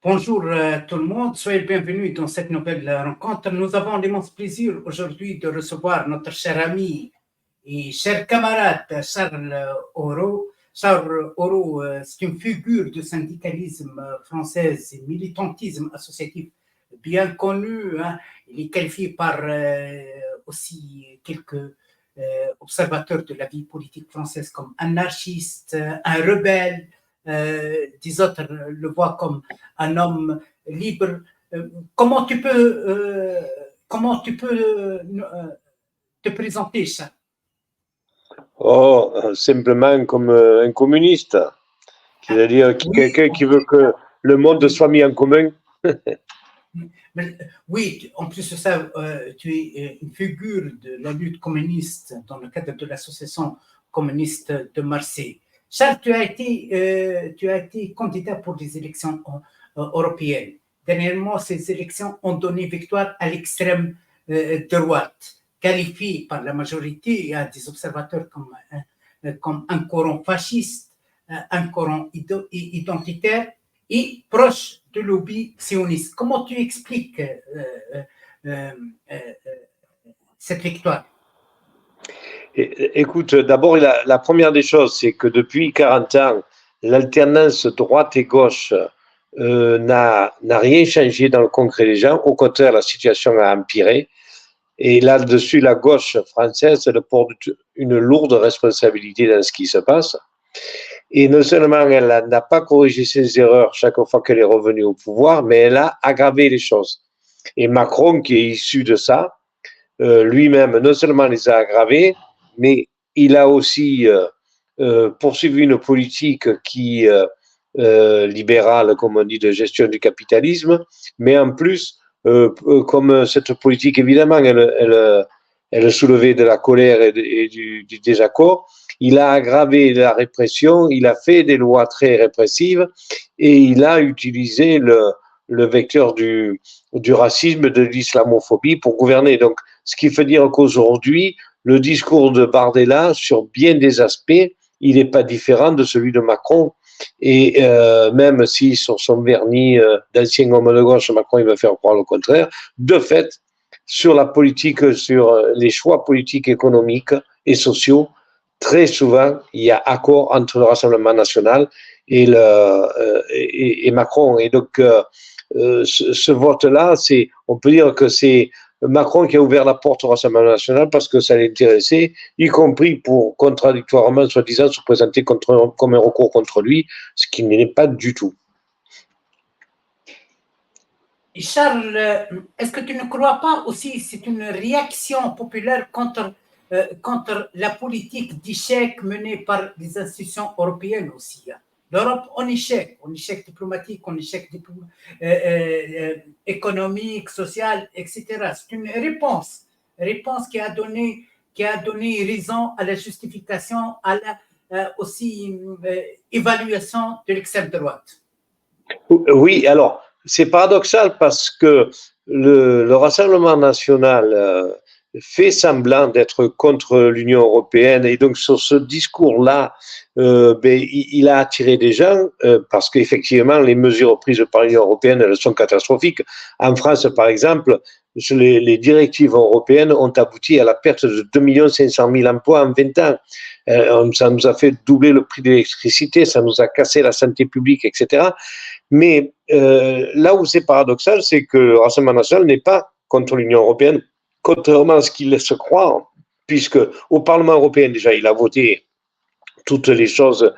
Bonjour tout le monde, soyez le bienvenus dans cette nouvelle rencontre. Nous avons l'immense plaisir aujourd'hui de recevoir notre cher ami et cher camarade Charles Auro. Charles Auro, c'est une figure du syndicalisme français et militantisme associatif bien connu. Hein. Il est qualifié par aussi quelques observateurs de la vie politique française comme anarchiste, un rebelle. Des autres le voient comme un homme libre. Comment tu peux te présenter ça? Oh, simplement comme un communiste, c'est-à-dire Oui, quelqu'un qui veut que le monde soit mis en commun. Oui, en plus de ça, tu es une figure de la lutte communiste dans le cadre de l'association communiste de Marseille. Charles, tu as été candidat pour les élections européennes. Dernièrement, ces élections ont donné victoire à l'extrême droite, qualifiée par la majorité et à des observateurs comme un courant fasciste, un courant identitaire et proche de lobby sioniste. Comment tu expliques cette victoire? Écoute, d'abord, la première des choses, c'est que depuis 40 ans, l'alternance droite et gauche n'a rien changé dans le concret des gens. Au contraire, la situation a empiré. Et là-dessus, la gauche française, elle porte une lourde responsabilité dans ce qui se passe. Et non seulement elle n'a pas corrigé ses erreurs chaque fois qu'elle est revenue au pouvoir, mais elle a aggravé les choses. Et Macron, qui est issu de ça, lui-même, non seulement les a aggravées, mais il a aussi poursuivi une politique qui libérale, comme on dit, de gestion du capitalisme, mais en plus, comme cette politique, évidemment, elle soulevait de la colère et du désaccord, il a aggravé la répression, il a fait des lois très répressives et il a utilisé le vecteur du racisme, de l'islamophobie pour gouverner. Donc, ce qui veut dire qu'aujourd'hui, le discours de Bardella, sur bien des aspects, il n'est pas différent de celui de Macron. Et même si sur son vernis d'ancien homme de gauche, Macron il va faire croire le contraire, de fait, sur la politique, sur les choix politiques, économiques et sociaux, très souvent, il y a accord entre le Rassemblement national et Macron. Et donc, ce vote-là, on peut dire que c'est Macron qui a ouvert la porte au Rassemblement national parce que ça l'intéressait, y compris pour, contradictoirement, soi-disant, se présenter comme un recours contre lui, ce qui n'est pas du tout. Et Charles, est-ce que tu ne crois pas aussi que c'est une réaction populaire contre la politique d'échec menée par les institutions européennes aussi? L'Europe en échec diplomatique, en échec économique, social, etc. C'est une réponse qui a donné raison à la justification, à la aussi évaluation de l'extrême droite. Oui, alors, c'est paradoxal parce que le Rassemblement national fait semblant d'être contre l'Union européenne et donc sur ce discours-là, il a attiré des gens parce qu'effectivement les mesures prises par l'Union européenne elles sont catastrophiques. En France, par exemple, les directives européennes ont abouti à la perte de 2 500 000 emplois en 20 ans. Ça nous a fait doubler le prix de l'électricité, ça nous a cassé la santé publique, etc. Mais là où c'est paradoxal, c'est que le Rassemblement national n'est pas contre l'Union européenne, contrairement à ce qu'il laisse croire, puisque au Parlement européen, déjà, il a voté toutes les choses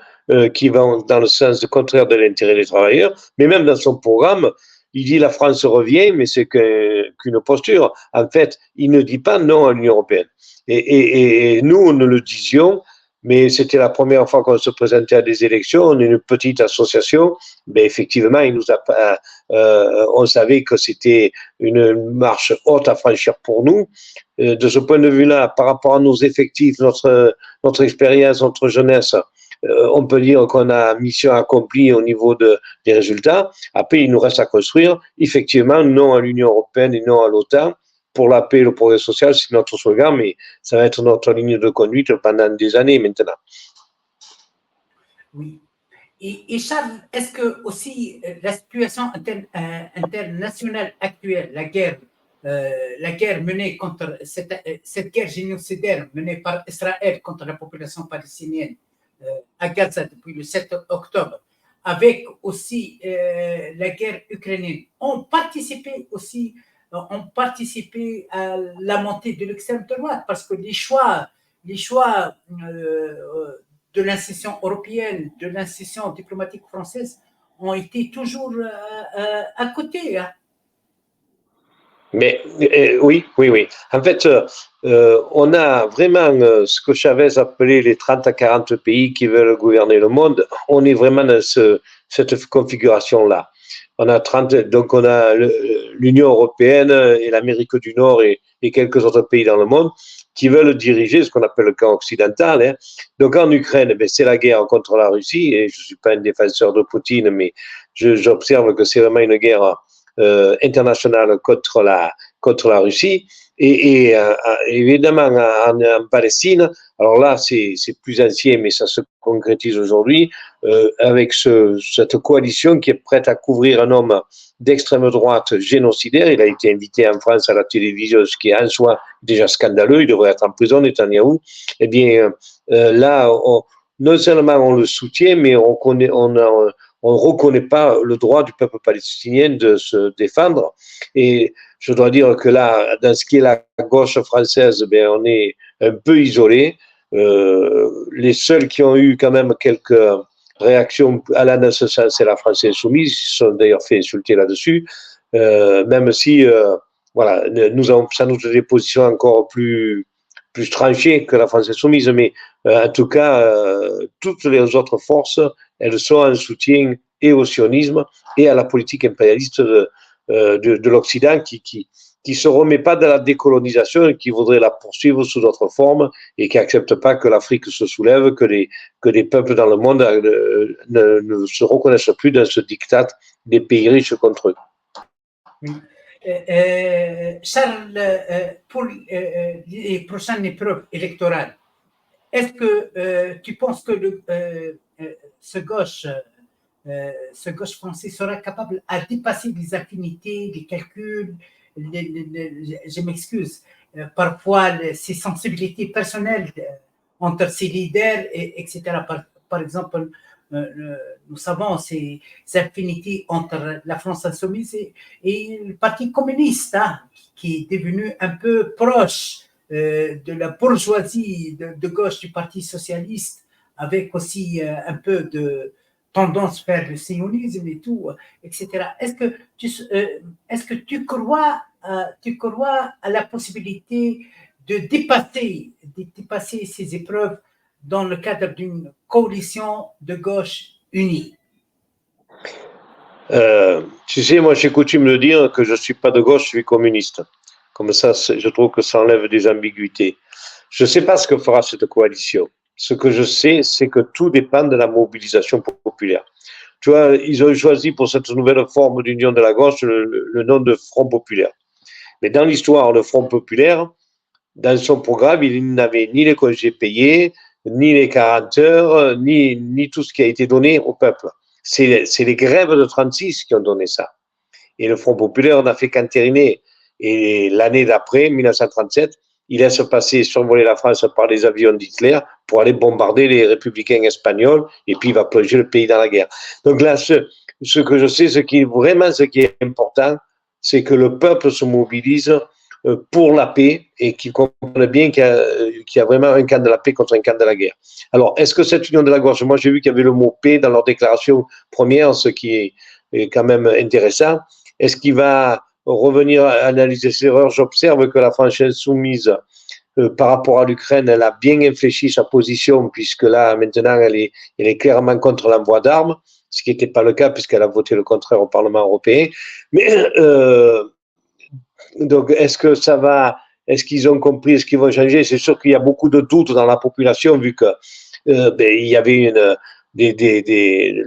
qui vont dans le sens contraire de l'intérêt des travailleurs, mais même dans son programme, il dit la France revient, mais c'est qu'une posture. En fait, il ne dit pas non à l'Union européenne. Et nous, nous le disions, mais c'était la première fois qu'on se présentait à des élections, on est une petite association, mais effectivement, on savait que c'était une marche haute à franchir pour nous. De ce point de vue-là, par rapport à nos effectifs, notre expérience, notre jeunesse, on peut dire qu'on a mission accomplie au niveau des résultats. Après, il nous reste à construire. Effectivement, non à l'Union européenne et non à l'OTAN. Pour la paix et le progrès social, c'est notre slogan, mais ça va être notre ligne de conduite pendant des années maintenant. Oui. Et Charles, est-ce que aussi la situation internationale actuelle, la guerre menée contre cette guerre génocidaire menée par Israël contre la population palestinienne à Gaza depuis le 7 octobre, avec aussi la guerre ukrainienne, ont participé à la montée de l'extrême droite parce que les choix de l'institution européenne, de l'institution diplomatique française ont été toujours à côté. Hein. Mais oui, oui, oui. En fait, on a vraiment ce que Chavez appelait les 30 à 40 pays qui veulent gouverner le monde. On est vraiment dans cette configuration-là. On a 30, donc on a l'Union européenne et l'Amérique du Nord et quelques autres pays dans le monde qui veulent diriger ce qu'on appelle le camp occidental. Hein. Donc en Ukraine, ben, c'est la guerre contre la Russie. Et je ne suis pas un défenseur de Poutine, mais j'observe que c'est vraiment une guerre internationale contre la Russie. Et évidemment, en Palestine, alors là, c'est plus ancien, mais ça se concrétise aujourd'hui, avec cette coalition qui est prête à couvrir un homme d'extrême droite génocidaire. Il a été invité en France à la télévision, ce qui est en soi déjà scandaleux. Il devrait être en prison, Netanyahou. Eh bien, là, non seulement on le soutient, mais on ne reconnaît pas le droit du peuple palestinien de se défendre. Et je dois dire que là, dans ce qui est la gauche française, ben, on est un peu isolé. Les seuls qui ont eu quand même quelques réactions allant dans ce sens, c'est la France insoumise. Ils se sont d'ailleurs fait insulter là-dessus. Même si, voilà, ça nous donne des positions encore plus tranchées que la France insoumise. Mais en tout cas, toutes les autres forces, elles sont en soutien et au sionisme et à la politique impérialiste de l'Occident qui se remet pas de la décolonisation et qui voudrait la poursuivre sous d'autres formes et qui accepte pas que l'Afrique se soulève, que les peuples dans le monde ne se reconnaissent plus dans ce diktat des pays riches contre eux. Oui. Charles, pour les prochaines épreuves électorales, est-ce que tu penses que ce gauche français sera capable à dépasser les affinités, les calculs, je m'excuse, parfois ses sensibilités personnelles entre ses leaders, etc. Par exemple, nous savons ces affinités entre la France insoumise et le Parti communiste, hein, qui est devenu un peu proche de la bourgeoisie de gauche du Parti socialiste, avec aussi un peu de tendance vers le sionisme et tout, etc. Est-ce que tu crois à la possibilité de dépasser ces épreuves dans le cadre d'une coalition de gauche unie? Tu sais, moi j'ai coutume de dire que je ne suis pas de gauche, je suis communiste. Comme ça, je trouve que ça enlève des ambiguïtés. Je ne sais pas ce que fera cette coalition. Ce que je sais, c'est que tout dépend de la mobilisation populaire. Tu vois, ils ont choisi pour cette nouvelle forme d'union de la gauche le nom de Front populaire. Mais dans l'histoire, le Front populaire, dans son programme, il n'avait ni les congés payés, ni les 40 heures, ni tout ce qui a été donné au peuple. C'est les grèves de 36 qui ont donné ça. Et le Front populaire n'a fait qu'entériner. Et l'année d'après, 1937, il laisse passer, survoler la France par les avions d'Hitler pour aller bombarder les républicains espagnols et puis il va plonger le pays dans la guerre. Donc là, ce que je sais, ce qui est important, c'est que le peuple se mobilise pour la paix et qu'il comprenne bien qu'il y a vraiment un camp de la paix contre un camp de la guerre. Alors, est-ce que cette union de la gauche, moi j'ai vu qu'il y avait le mot paix dans leur déclaration première, ce qui est quand même intéressant. Est-ce qu'il va revenir à analyser ses erreurs? J'observe que la France insoumise, par rapport à l'Ukraine, elle a bien infléchi sa position, puisque là, maintenant, elle est clairement contre l'envoi d'armes, ce qui n'était pas le cas, puisqu'elle a voté le contraire au Parlement européen. Mais, donc, est-ce qu'ils ont compris, est-ce qu'ils vont changer? C'est sûr qu'il y a beaucoup de doutes dans la population, vu que il y avait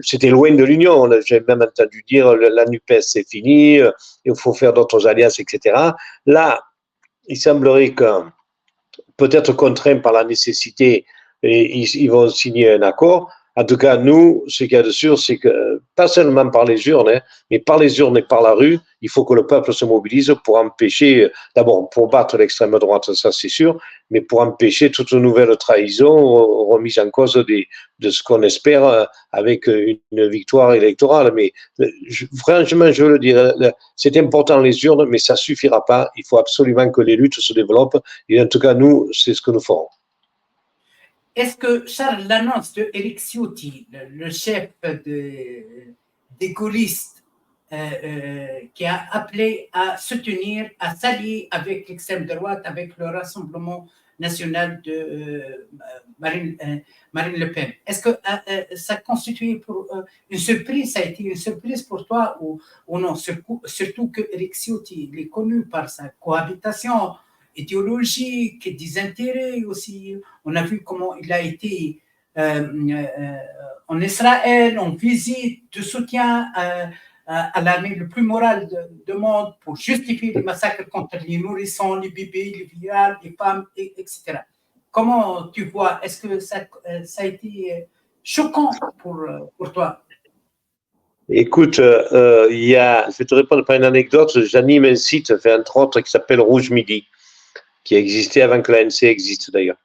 c'était loin de l'Union. J'ai même entendu dire la NUPES c'est fini, il faut faire d'autres alliances, etc. Là, il semblerait que, peut-être contraints par la nécessité, ils vont signer un accord. En tout cas, nous, ce qu'il y a de sûr, c'est que, pas seulement par les urnes, hein, mais par les urnes et par la rue, il faut que le peuple se mobilise pour empêcher, d'abord, pour battre l'extrême droite, ça c'est sûr, mais pour empêcher toute nouvelle trahison, remise en cause de ce qu'on espère avec une victoire électorale. Mais franchement, je veux le dire, c'est important les urnes, mais ça suffira pas. Il faut absolument que les luttes se développent. Et en tout cas, nous, c'est ce que nous ferons. Est-ce que Charles, l'annonce de Eric Ciotti, le chef des gaullistes, qui a appelé à soutenir, à s'allier avec l'extrême droite, avec le Rassemblement national de Marine Le Pen. Est-ce que ça constitue pour une surprise, ça a été une surprise pour toi ou non, surtout que Eric Ciotti, il est connu par sa cohabitation idéologique, des intérêts aussi. On a vu comment il a été en Israël, en visite de soutien à l'armée le plus morale du monde pour justifier les massacres contre les nourrissons, les bébés, les vieillards, les femmes, etc. Comment tu vois? Est-ce que ça a été choquant pour toi? Écoute, je vais te répondre par une anecdote. J'anime un site, entre autres, qui s'appelle Rouge Midi, qui existait avant que l'ANC existe d'ailleurs.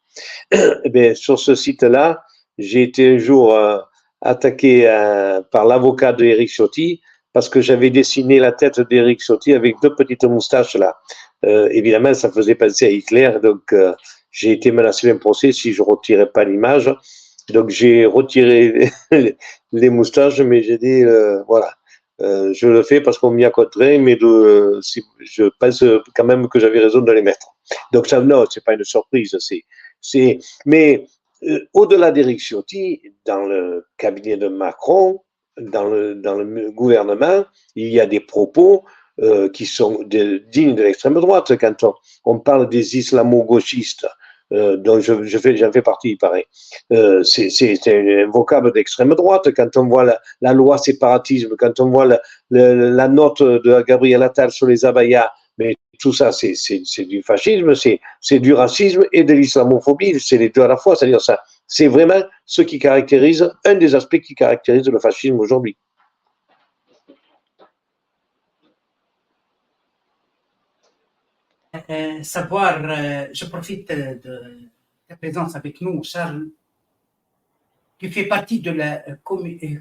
Eh bien, sur ce site-là, j'ai été un jour attaqué par l'avocat d'Éric Ciotti parce que j'avais dessiné la tête d'Éric Ciotti avec deux petites moustaches là. Évidemment, ça faisait penser à Hitler, donc j'ai été menacé d'un procès si je ne retirais pas l'image. Donc j'ai retiré les moustaches, mais j'ai dit voilà. Je le fais parce qu'on m'y a contraint, mais je pense quand même que j'avais raison de les mettre. Donc ça, non, c'est pas une surprise. Mais au-delà d'Éric Ciotti, dans le cabinet de Macron, dans le gouvernement, il y a des propos qui sont dignes de l'extrême droite. Quand on parle des islamo-gauchistes, dont j'en fais partie, il paraît. C'est un vocable d'extrême droite. Quand on voit la loi séparatisme, quand on voit la note de Gabriel Attal sur les abayas, mais tout ça, c'est du fascisme, c'est du racisme et de l'islamophobie. C'est les deux à la fois. C'est-à-dire ça, c'est vraiment ce qui caractérise, un des aspects qui caractérise le fascisme aujourd'hui. Savoir, je profite de ta présence avec nous, Charles. Tu fais partie de la comité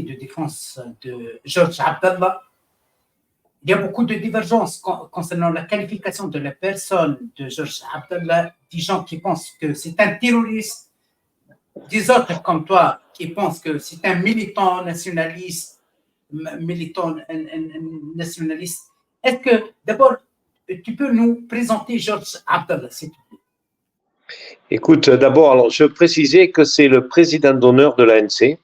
de défense de Georges Abdallah. Il y a beaucoup de divergences concernant la qualification de la personne de Georges Abdallah, des gens qui pensent que c'est un terroriste, des autres comme toi qui pensent que c'est un militant nationaliste. Est-ce que, d'abord, tu peux nous présenter Georges Abdallah, s'il te plaît? Écoute, d'abord, alors, je précisais que c'est le président d'honneur de l'ANC.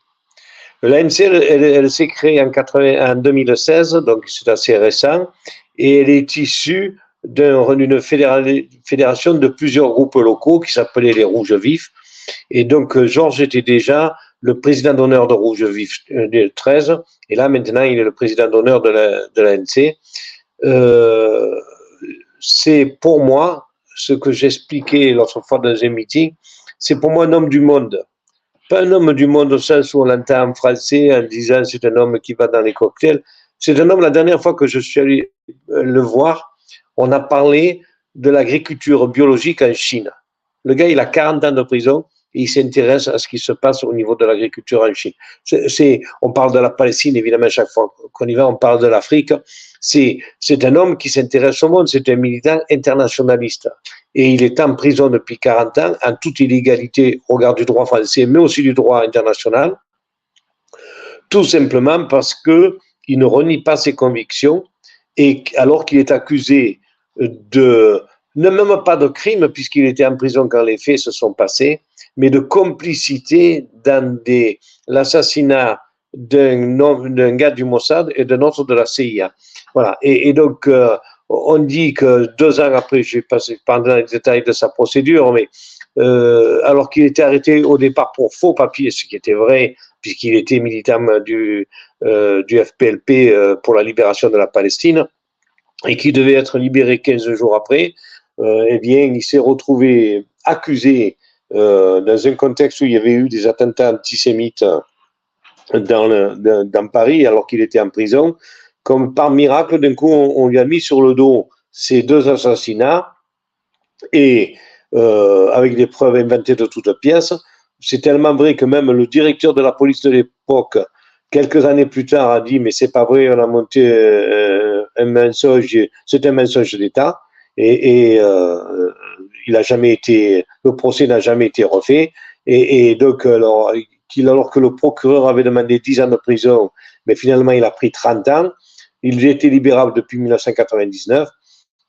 L'ANC, elle s'est créée en 2016, donc c'est assez récent, et elle est issue d'une fédération de plusieurs groupes locaux qui s'appelaient les Rouges Vifs. Et donc, Georges était déjà le président d'honneur de Rouges Vifs 13, et là, maintenant, il est le président d'honneur de l'ANC. C'est pour moi, ce que j'expliquais l'autre fois dans un meeting, c'est pour moi un homme du monde. Pas un homme du monde au sens où on l'entend en français en disant c'est un homme qui va dans les cocktails. C'est un homme, la dernière fois que je suis allé le voir, on a parlé de l'agriculture biologique en Chine. Le gars, il a 40 ans de prison et il s'intéresse à ce qui se passe au niveau de l'agriculture en Chine. On parle de la Palestine, évidemment, chaque fois qu'on y va, on parle de l'Afrique. C'est un homme qui s'intéresse au monde, c'est un militant internationaliste. Et il est en prison depuis 40 ans, en toute illégalité au regard du droit français, mais aussi du droit international, tout simplement parce qu'il ne renie pas ses convictions, et alors qu'il est accusé ne même pas de crime, puisqu'il était en prison quand les faits se sont passés, mais de complicité dans l'assassinat d'un gars du Mossad et d'un autre de la CIA. Voilà. Et donc, on dit que 2 ans après, je vais passer pendant les détails de sa procédure, mais alors qu'il était arrêté au départ pour faux papiers, ce qui était vrai, puisqu'il était militant du FPLP pour la libération de la Palestine, et qui devait être libéré 15 jours après, eh bien, il s'est retrouvé accusé dans un contexte où il y avait eu des attentats antisémites dans Paris, alors qu'il était en prison. Comme par miracle, d'un coup, on lui a mis sur le dos ces deux assassinats et avec des preuves inventées de toutes pièces. C'est tellement vrai que même le directeur de la police de l'époque, quelques années plus tard, a dit mais c'est pas vrai, on a monté un mensonge, c'est un mensonge d'État et il a jamais été, le procès n'a jamais été refait et donc alors que le procureur avait demandé 10 ans de prison, mais finalement il a pris 30 ans. Il était libérable depuis 1999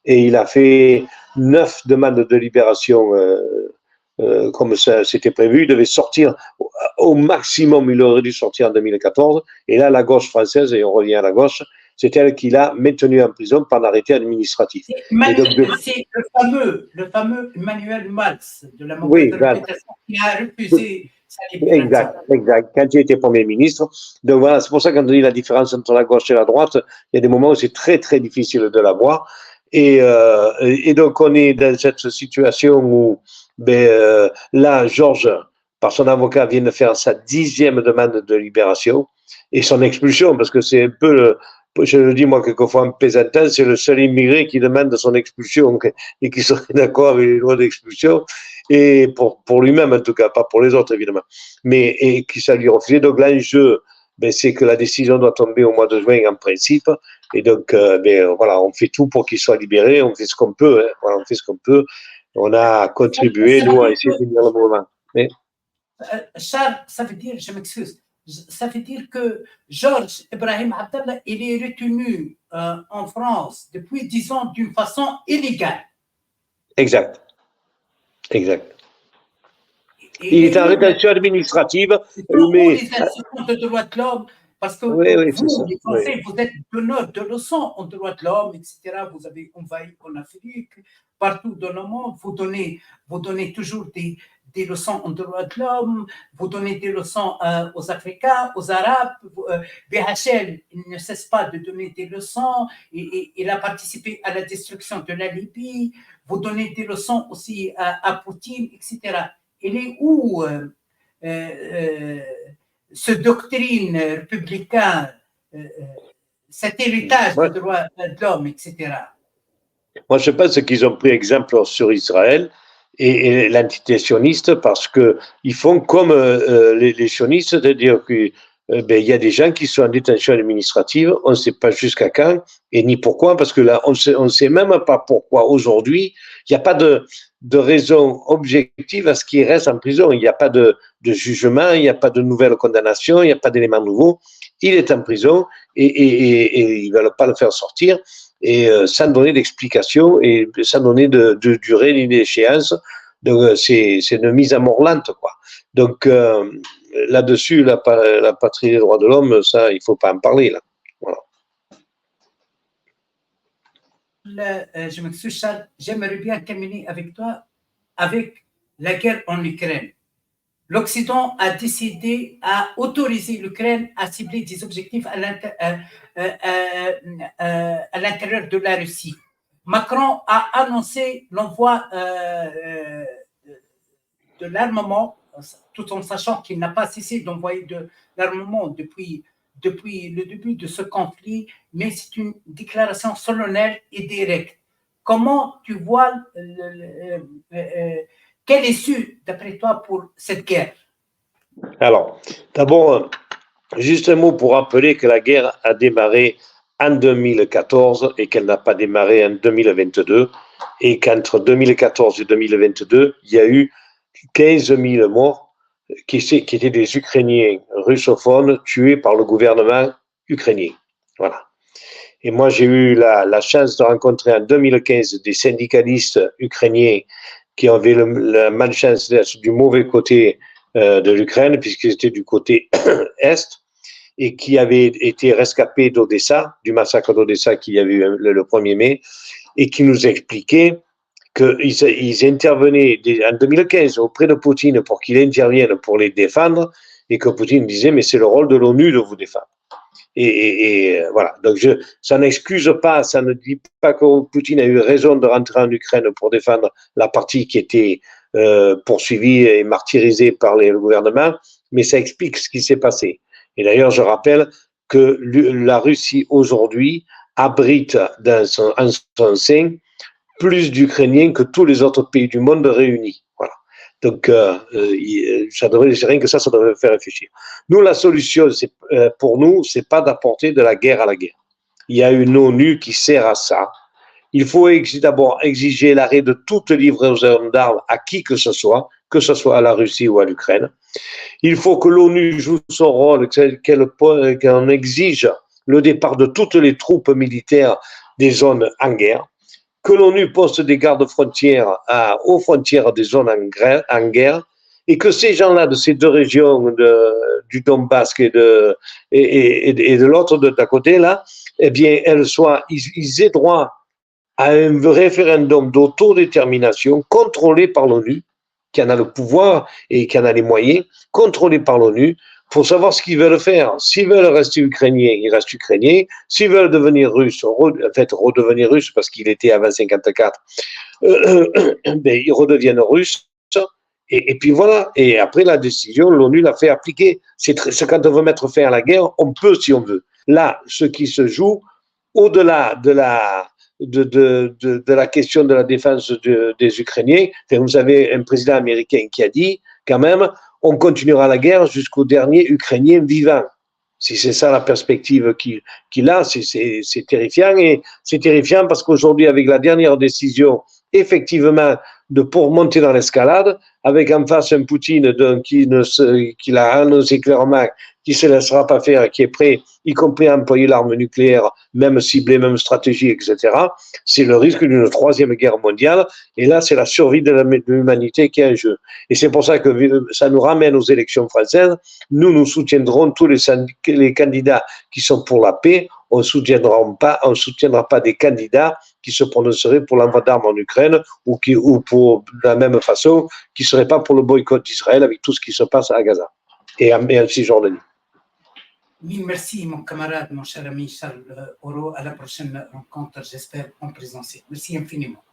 et il a fait 9 demandes de libération comme ça c'était prévu. Il devait sortir au maximum, il aurait dû sortir en 2014. Et là, la gauche française, et on revient à la gauche, c'est elle qui l'a maintenu en prison par arrêté administratif. C'est le fameux Emmanuel Valls de la mauvaise réputation qui a refusé sa libération. Exact. Quand il était Premier ministre. Donc voilà, c'est pour ça qu'on dit la différence entre la gauche et la droite. Il y a des moments où c'est très, très difficile de la voir. Et donc, on est dans cette situation où, là, Georges, par son avocat, vient de faire sa 10e demande de libération et son expulsion, parce que c'est un peu, je le dis moi quelquefois en plaisantant, c'est le seul immigré qui demande son expulsion et qui serait d'accord avec les lois d'expulsion, et pour lui-même en tout cas, pas pour les autres évidemment, mais et qui ça lui refusait. Donc l'enjeu, c'est que la décision doit tomber au mois de juin en principe. Et donc, voilà, on fait tout pour qu'il soit libéré, on fait ce qu'on peut, hein, voilà, on fait ce qu'on peut. On a contribué, nous, à essayer de tenir le mouvement. Mais... Charles, ça veut dire, je m'excuse, ça veut dire que Georges Ibrahim Abdallah, il est retenu en France depuis 10 ans d'une façon illégale. Exact. Il est en rétention administrative, mais... les institutions de droits de l'homme, parce que vous, les Français, vous êtes donneurs de leçons en droits de l'homme, etc. Vous avez envahi en Afrique, partout dans le monde, vous donnez toujours des leçons en droits de l'homme, vous donnez des leçons aux Africains, aux Arabes. BHL, il ne cesse pas de donner des leçons, il a participé à la destruction de la Libye, vous donnez des leçons aussi à Poutine, etc. Il est où ce doctrine républicain, cet héritage de droits de l'homme, etc. Moi, je pense qu'ils ont pris exemple sur Israël et l'entité sioniste parce qu'ils font comme les sionistes, c'est-à-dire qu'il y a des gens qui sont en détention administrative, on ne sait pas jusqu'à quand et ni pourquoi, parce que là, on ne sait même pas pourquoi aujourd'hui, il n'y a pas de raison objective à ce qu'il reste en prison. Il n'y a pas de jugement, il n'y a pas de nouvelle condamnation, il n'y a pas d'éléments nouveaux. Il est en prison et ils ne veulent pas le faire sortir. Et sans donner d'explication et sans donner de durée ni d'échéance. Donc, c'est une mise à mort lente, quoi. Donc, là-dessus, la patrie des droits de l'homme, ça, il ne faut pas en parler, là. Voilà. Je m'excuse, Charles, j'aimerais bien terminer avec toi avec la guerre en Ukraine. L'Occident a décidé à autoriser l'Ukraine à cibler des objectifs à l'intérieur de la Russie. Macron a annoncé l'envoi de l'armement, tout en sachant qu'il n'a pas cessé d'envoyer de l'armement depuis le début de ce conflit, mais c'est une déclaration solennelle et directe. Comment tu vois quelle issue, d'après toi, pour cette guerre? Alors, d'abord, juste un mot pour rappeler que la guerre a démarré en 2014 et qu'elle n'a pas démarré en 2022 et qu'entre 2014 et 2022, il y a eu 15 000 morts qui étaient des Ukrainiens russophones tués par le gouvernement ukrainien. Voilà. Et moi, j'ai eu la chance de rencontrer en 2015 des syndicalistes ukrainiens qui avaient la malchance d'être du mauvais côté de l'Ukraine, puisqu'ils étaient du côté Est, et qui avaient été rescapés d'Odessa, du massacre d'Odessa qu'il y avait eu le 1er mai, et qui nous expliquaient qu'ils intervenaient en 2015 auprès de Poutine pour qu'il intervienne pour les défendre, et que Poutine disait, mais c'est le rôle de l'ONU de vous défendre. Et voilà, donc ça n'excuse pas, ça ne dit pas que Poutine a eu raison de rentrer en Ukraine pour défendre la partie qui était poursuivis et martyrisés par le gouvernement, mais ça explique ce qui s'est passé. Et d'ailleurs, je rappelle que la Russie aujourd'hui abrite en son sein plus d'Ukrainiens que tous les autres pays du monde réunis. Voilà. Donc, ça devrait faire réfléchir. Nous, la solution, pour nous, c'est pas d'apporter de la guerre à la guerre. Il y a une ONU qui sert à ça. Il faut d'abord exiger l'arrêt de toute livraison d'armes à qui que ce soit à la Russie ou à l'Ukraine. Il faut que l'ONU joue son rôle, qu'on exige le départ de toutes les troupes militaires des zones en guerre, que l'ONU poste des gardes-frontières aux frontières des zones en guerre, et que ces gens-là de ces deux régions, du Donbass et de l'autre d'à côté, là, eh bien, ils aient droit à un référendum d'autodétermination contrôlé par l'ONU, qui en a le pouvoir et qui en a les moyens, contrôlé par l'ONU, pour savoir ce qu'ils veulent faire. S'ils veulent rester ukrainiens, ils restent ukrainiens. S'ils veulent devenir russes, redevenir russes, parce qu'il était avant 54, ben, ils redeviennent russes. Et puis voilà. Et après la décision, l'ONU l'a fait appliquer. C'est quand on veut mettre fin à la guerre, on peut si on veut. Là, ce qui se joue, au-delà de la question de la défense des Ukrainiens, vous avez un président américain qui a dit, quand même, on continuera la guerre jusqu'au dernier Ukrainien vivant. Si c'est ça la perspective qu'il a, c'est terrifiant. Et c'est terrifiant parce qu'aujourd'hui, avec la dernière décision, effectivement, pour monter dans l'escalade, avec en face un Poutine qui l'a annoncé clairement, qui ne se laissera pas faire, qui est prêt, y compris à employer l'arme nucléaire, même ciblée, même stratégie, etc., c'est le risque d'une troisième guerre mondiale. Et là, c'est la survie de l'humanité qui est en jeu. Et c'est pour ça que ça nous ramène aux élections françaises. Nous soutiendrons tous les candidats qui sont pour la paix. On ne soutiendra pas des candidats qui se prononceraient pour l'envoi d'armes en Ukraine ou pour, de la même façon, qui ne seraient pas pour le boycott d'Israël avec tout ce qui se passe à Gaza et en Cisjordanie. Oui, merci mon camarade, mon cher ami Charles Auro. À la prochaine rencontre, j'espère, en présentiel. Merci infiniment.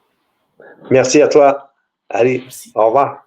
Merci à toi. Allez, Merci. au revoir.